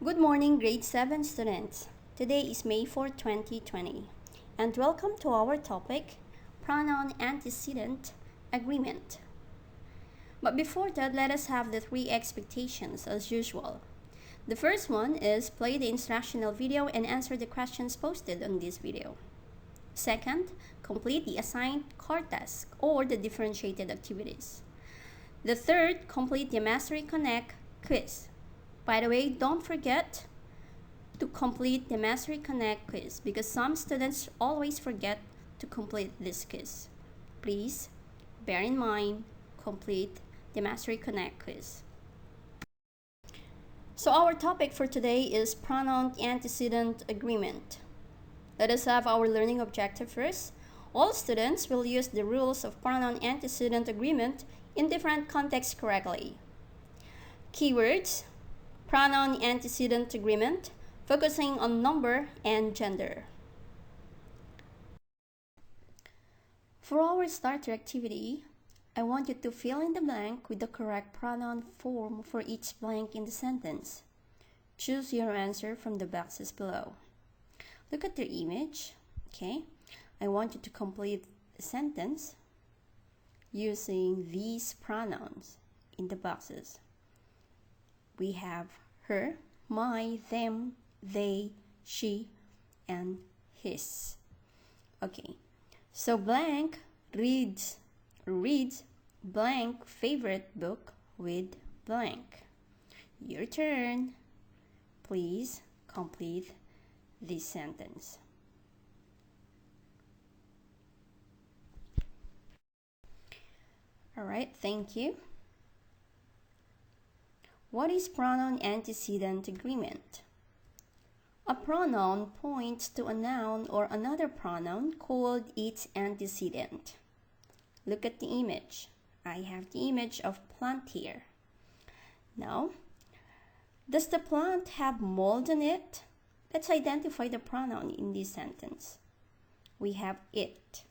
Good morning, grade 7 students. Today is May 4, 2020, and welcome to our topic, Pronoun Antecedent Agreement. But before that, let us have the 3 expectations as usual. The first one is play the instructional video and answer the questions posted on this video. Second, complete the assigned core task or the differentiated activities. The third, complete the Mastery Connect quiz. By the way, don't forget to complete the Mastery Connect quiz because some students always forget to complete this quiz. Please bear in mind, complete the Mastery Connect quiz. So our topic for today is Pronoun Antecedent Agreement. Let us have our learning objective first. All students will use the rules of Pronoun Antecedent Agreement in different contexts correctly. Keywords: Pronoun Antecedent Agreement, focusing on number and gender. For our starter activity, I want you to fill in the blank with the correct pronoun form for each blank in the sentence. Choose your answer from the boxes below. Look at the image, okay? I want you to complete the sentence using these pronouns in the boxes. We have her, my, them, they, she, and his. Okay, so blank reads blank favorite book with blank. Your turn. Please complete this sentence. All right, thank you. What is pronoun antecedent agreement? A pronoun points to a noun or another pronoun called its antecedent. Look at the image. I have the image of plant here. Now, does the plant have mold on it? Let's identify the pronoun in this sentence. We have it.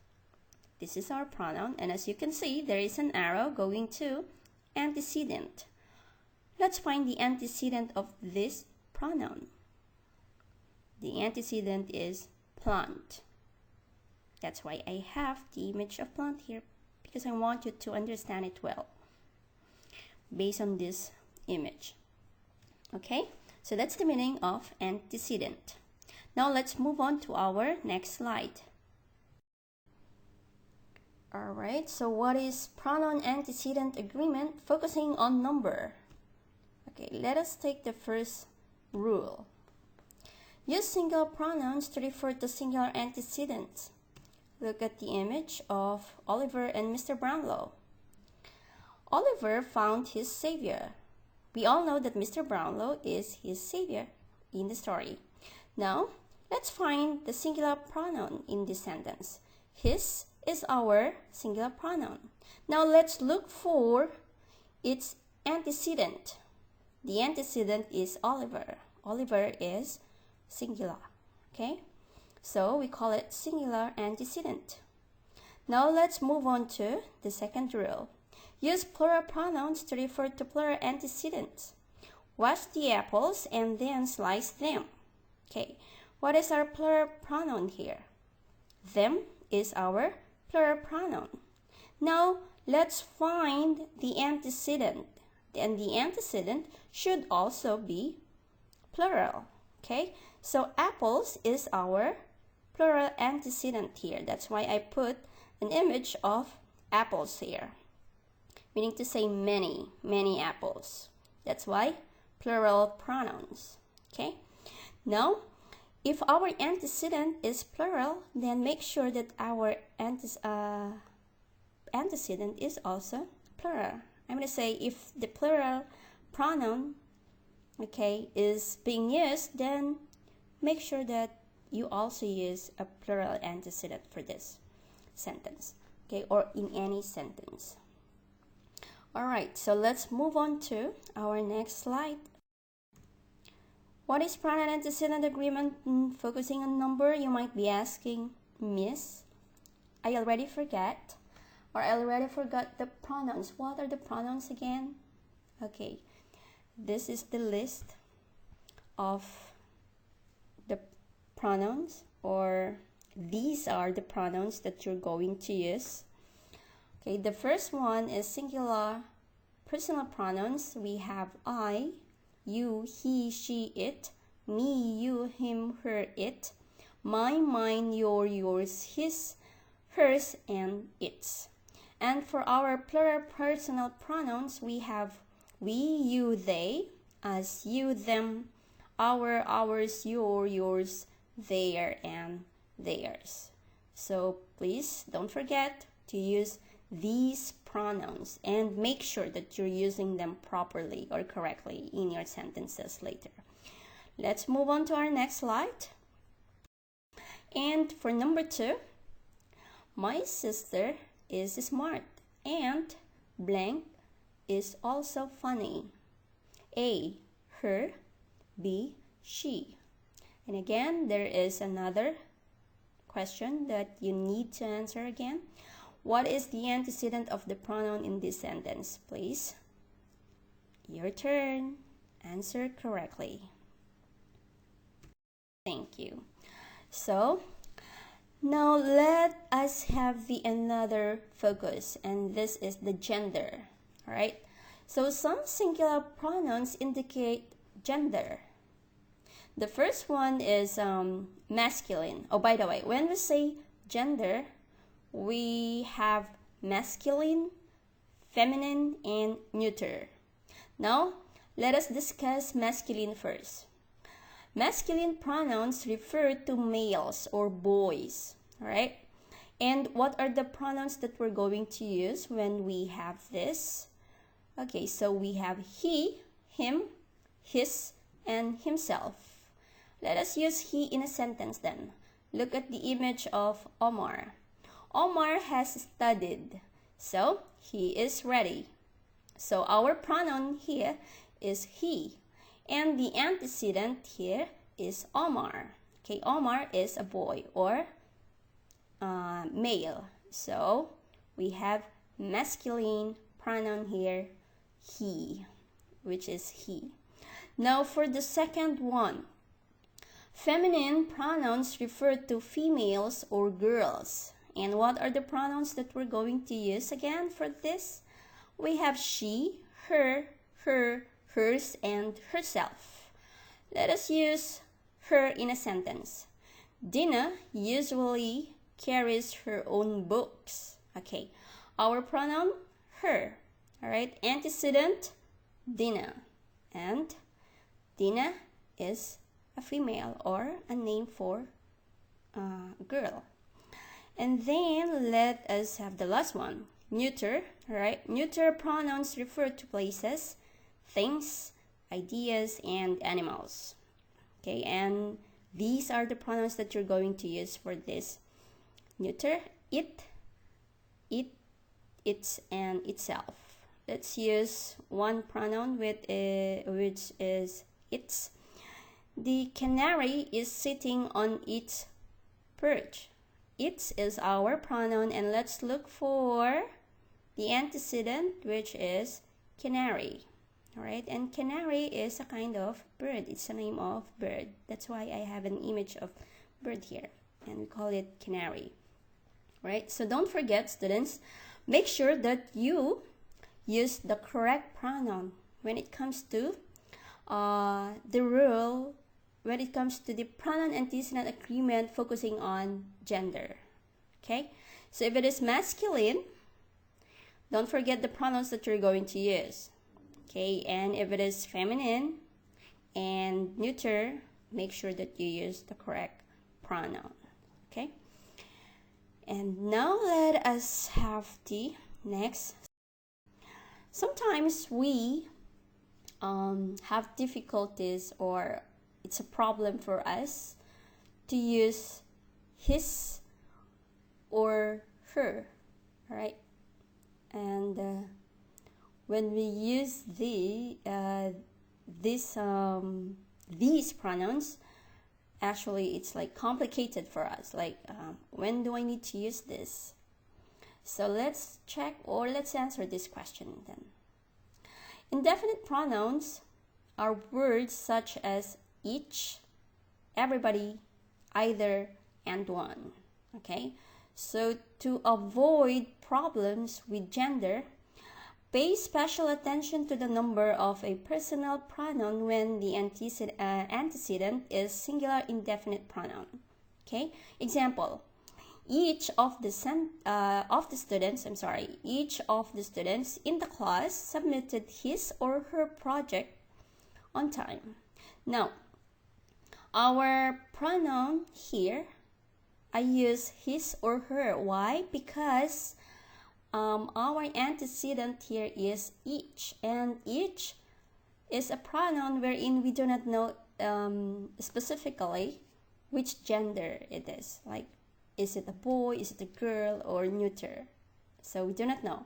This is our pronoun, and as you can see, there is an arrow going to antecedent. Let's find the antecedent of this pronoun. The antecedent is plant. That's why I have the image of plant here, because I want you to understand it well based on this image. Okay, so that's the meaning of antecedent. Now let's move on to our next slide. Alright, so what is pronoun antecedent agreement? Focusing on number. Okay, let us take the first rule. Use singular pronouns to refer to singular antecedents. Look at the image of Oliver and Mr. Brownlow. Oliver found his savior. We all know that Mr. Brownlow is his savior in the story. Now, let's find the singular pronoun in this sentence. His is our singular pronoun. Now, let's look for its antecedent. The antecedent is Oliver. Oliver is singular. Okay? So, we call it singular antecedent. Now, let's move on to the second rule. Use plural pronouns to refer to plural antecedents. Wash the apples and then slice them. Okay, what is our plural pronoun here? Them is our plural pronoun. Now, let's find the antecedent. And the antecedent should also be plural. Okay, so apples is our plural antecedent here. That's why I put an image of apples here. Meaning to say many apples. That's why plural pronouns. Okay. Now, if our antecedent is plural, then make sure that our antecedent is also plural. I'm going to say if the plural pronoun, okay, is being used, then make sure that you also use a plural antecedent for this sentence, okay, or in any sentence. Alright, so let's move on to our next slide. What is pronoun antecedent agreement? Focusing on number, you might be asking, Miss, I already forgot, or I already forgot the pronouns. What are the pronouns again? Okay, this is the list of the pronouns, or these are the pronouns that you're going to use. Okay, the first one is singular personal pronouns. We have I, you, he, she, it, me, you, him, her, it, mine, your, yours, his, hers, and its. And for our plural personal pronouns, we have we, you, they, us, you, them, our, ours, your, yours, their, and theirs. So please don't forget to use these pronouns and make sure that you're using them properly or correctly in your sentences later. Let's move on to our next slide. And for number 2, my sister is smart and blank is also funny. A, her, B, she. And again, there is another question that you need to answer again. What is the antecedent of the pronoun in this sentence, please? Your turn. Answer correctly. Thank you. So, now let us have the another focus, and this is the gender. All right? So some singular pronouns indicate gender. The first one is masculine. Oh, by the way, when we say gender, we have masculine, feminine, and neuter. Now, let us discuss masculine first. Masculine pronouns refer to males or boys, all right? And what are the pronouns that we're going to use when we have this? Okay, so we have he, him, his, and himself. Let us use he in a sentence then. Look at the image of Omar. Omar has studied, so he is ready. So our pronoun here is he. And the antecedent here is Omar. Okay, Omar is a boy or male. So we have masculine pronoun here, he, which is he. Now for the second one, feminine pronouns refer to females or girls. And what are the pronouns that we're going to use again for this? We have she, her, hers, and herself. Let us use her in a sentence. Dina usually carries her own books. Okay, our pronoun, her. All right, antecedent, Dina. And Dina is a female or a name for girl. And then let us have the last one, neuter. All right, neuter pronouns refer to places, things, ideas, and animals. Okay, and these are the pronouns that you're going to use for this neuter: it, its, and itself. Let's use one pronoun with which is its. The canary is sitting on its perch. Its is our pronoun, and let's look for the antecedent, which is canary. All right, and canary is a kind of bird. It's a name of bird. That's why I have an image of bird here, and we call it canary. All right, so don't forget, students, make sure that you use the correct pronoun when it comes to the rule, when it comes to the pronoun antecedent agreement focusing on gender. Okay, so if it is masculine, don't forget the pronouns that you're going to use. Okay, and if it is feminine and neuter, make sure that you use the correct pronoun. Okay, and now let us have the next. Sometimes we have difficulties, or it's a problem for us to use his or her, right? And when we use these pronouns, actually it's like complicated for us. Like, when do I need to use this? So let's check, or let's answer this question then. Indefinite pronouns are words such as each, everybody, either, and one. Okay, so to avoid problems with gender, pay special attention to the number of a personal pronoun when the antecedent is singular indefinite pronoun. Okay, example: each of the students in the class submitted his or her project on time. Now, our pronoun here, I use his or her. Why? Because our antecedent here is each, and each is a pronoun wherein we do not know specifically which gender it is. Like, is it a boy, is it a girl, or neuter? So we do not know.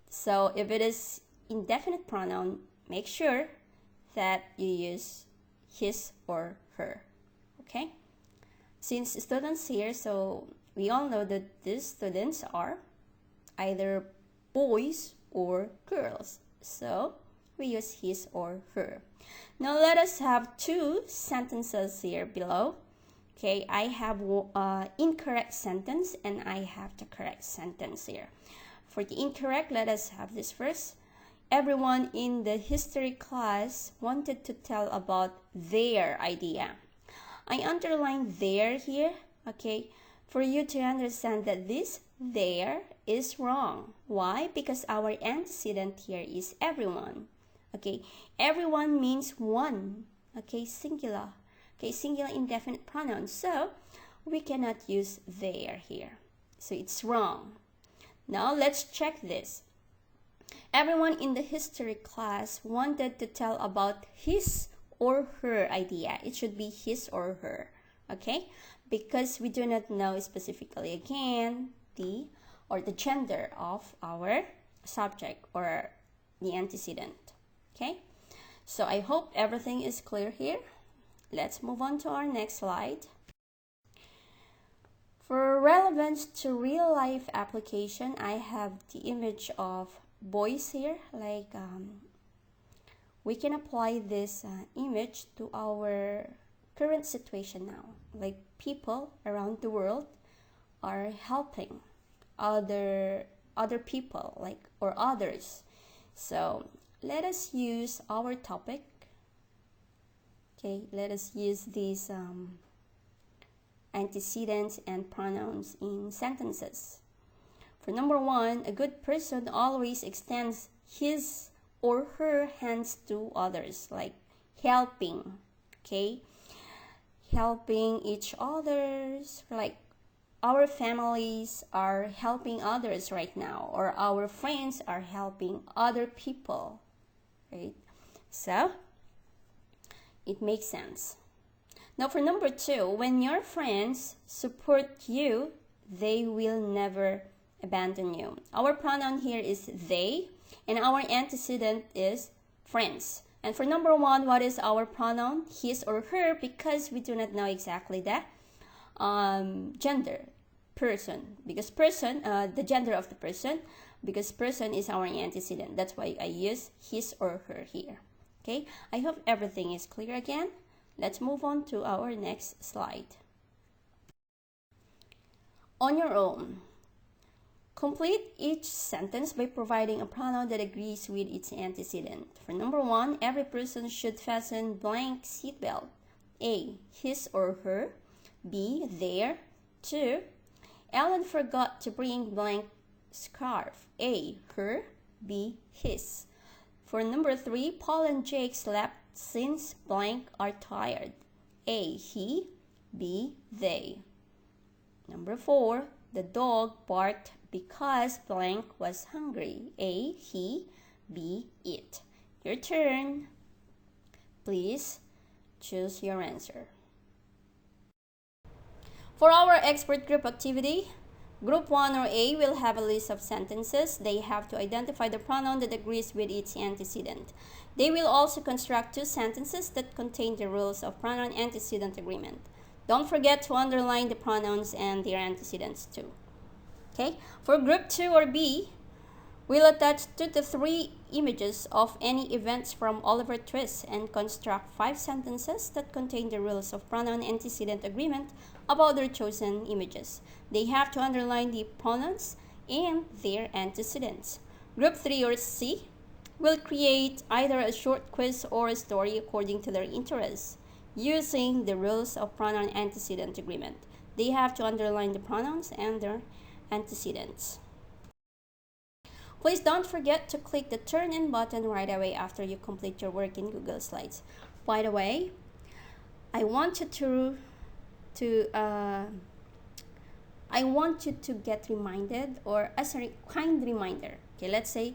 So if it is indefinite pronoun, make sure that you use his or her. Okay? Since students here, so we all know that these students are either boys or girls. So we use his or her. Now let us have two sentences here below. Okay, I have incorrect sentence and I have the correct sentence here. For the incorrect, let us have this first. Everyone in the history class wanted to tell about their idea. I underline their here, okay, for you to understand that this there is wrong. Why? Because our antecedent here is everyone. Okay, everyone means one. Okay, singular. Okay, singular indefinite pronoun. So we cannot use their here. So it's wrong. Now let's check this. Everyone in the history class wanted to tell about his or her idea. It should be his or her. Okay? Because we do not know specifically again the gender of our subject or the antecedent. Okay? So I hope everything is clear here. Let's move on to our next slide. For relevance to real life application, I have the image of boys here. Like we can apply this image to our current situation now. Like people around the world are helping other people, like, or others. So let us use our topic. Okay, let us use these antecedents and pronouns in sentences. For number one, a good person always extends his or her hands to others, like helping. Okay, helping each others, like our families are helping others right now, or our friends are helping other people, right? So it makes sense. Now for number two, when your friends support you, they will never abandon you. Our pronoun here is they, and our antecedent is friends. And for number one, what is our pronoun? His or her, because we do not know exactly the gender, person, because person, the gender of the person, because person is our antecedent. That's why I use his or her here. Okay, I hope everything is clear again. Let's move on to our next slide. On your own. Complete each sentence by providing a pronoun that agrees with its antecedent. For number one, every person should fasten blank seatbelt. A, his or her. B, their. 2, Ellen forgot to bring blank scarf. A, her. B, his. For number 3, Paul and Jake slept since blank are tired. A, he. B, they. Number 4, the dog barked because blank was hungry. A, he. B, it. Your turn. Please choose your answer. For our expert group activity, Group 1 or A will have a list of sentences. They have to identify the pronoun that agrees with its antecedent. They will also construct 2 sentences that contain the rules of pronoun antecedent agreement. Don't forget to underline the pronouns and their antecedents too. Okay? For Group 2 or B, We'll attach 2 to 3 images of any events from Oliver Twist and construct 5 sentences that contain the rules of pronoun antecedent agreement about their chosen images. They have to underline the pronouns and their antecedents. Group 3 or C will create either a short quiz or a story according to their interests using the rules of pronoun antecedent agreement. They have to underline the pronouns and their antecedents. Please don't forget to click the Turn In button right away after you complete your work in Google Slides. By the way, I want you to get reminded, or as a kind reminder. Okay, let's say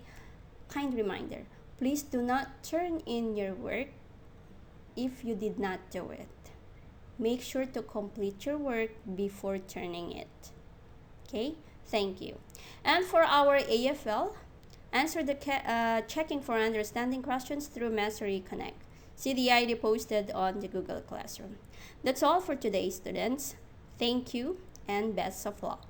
kind reminder. Please do not turn in your work if you did not do it. Make sure to complete your work before turning it. Okay, thank you. And for our AFL, answer the checking for understanding questions through Mastery Connect. See the ID posted on the Google Classroom. That's all for today, students. Thank you and best of luck.